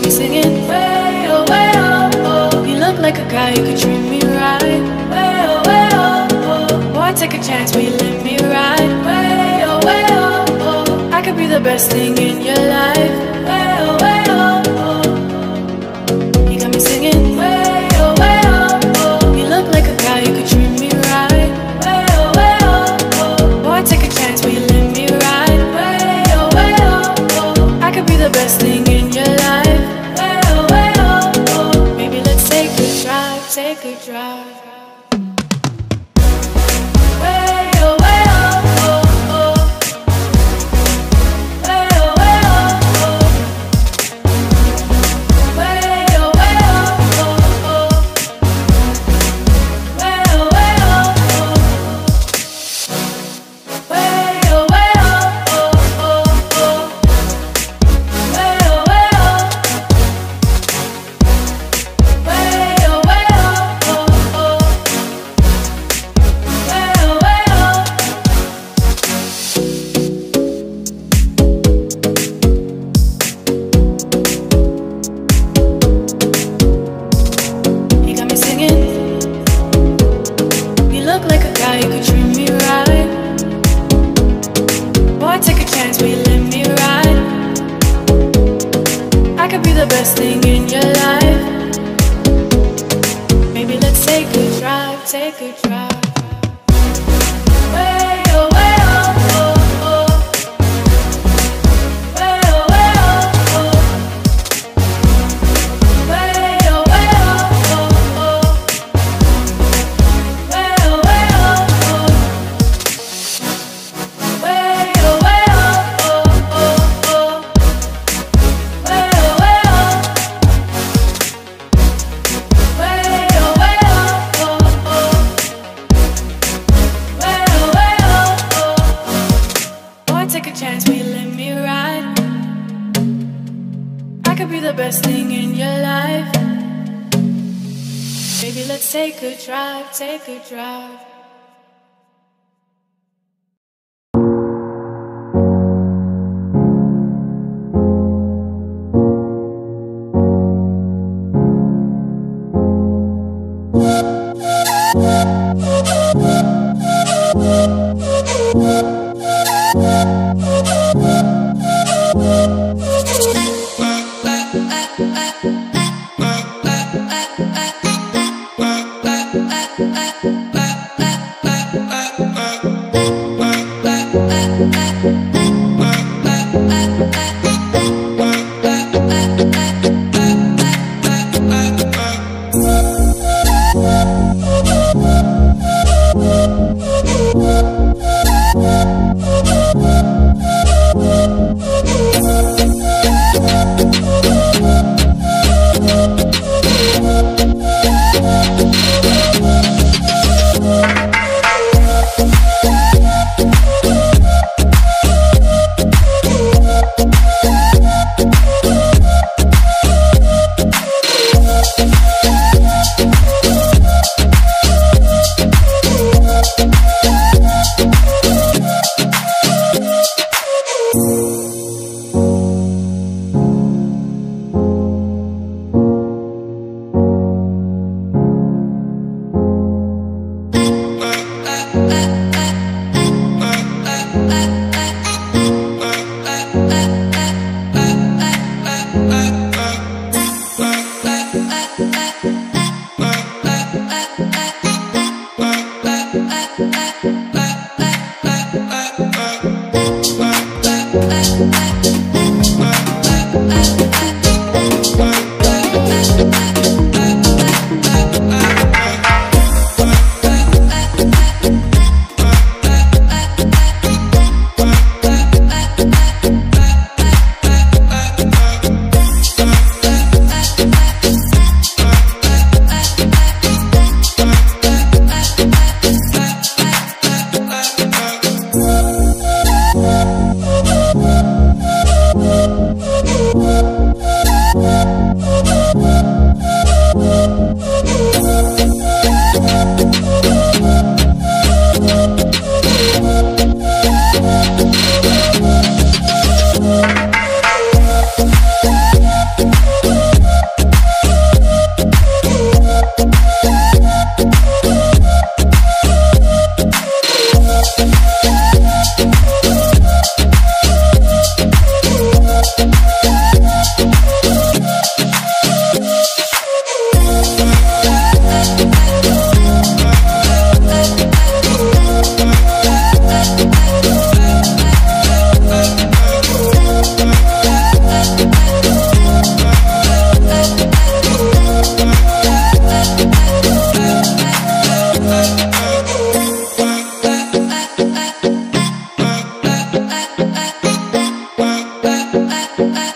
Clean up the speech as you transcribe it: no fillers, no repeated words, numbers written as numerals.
me singing way oh, oh. You look like a guy who could treat me right. Way oh, oh. Boy, take a chance, will you let me ride? Way oh, oh. I could be the best thing in your life. Way oh, oh. You got me singing way oh, oh. You look like a guy who could treat me right. Way oh, oh. Boy, take a chance, will you let me ride? Way oh, I could be the best thing in your life. Way oh, maybe let's take a drive, take a drive. Way oh, oh, oh. Way oh, oh. Way oh, oh, oh. Way oh, oh. Way oh, oh, oh. Best thing in your life. Maybe let's take a drive, take a drive. Way oh, oh, oh. Way oh, oh. Way oh, oh. Way oh, oh. Way take a chance, will you let me ride? I could be the best thing in your life. Baby, let's take a drive, take a drive. oh, oh, oh.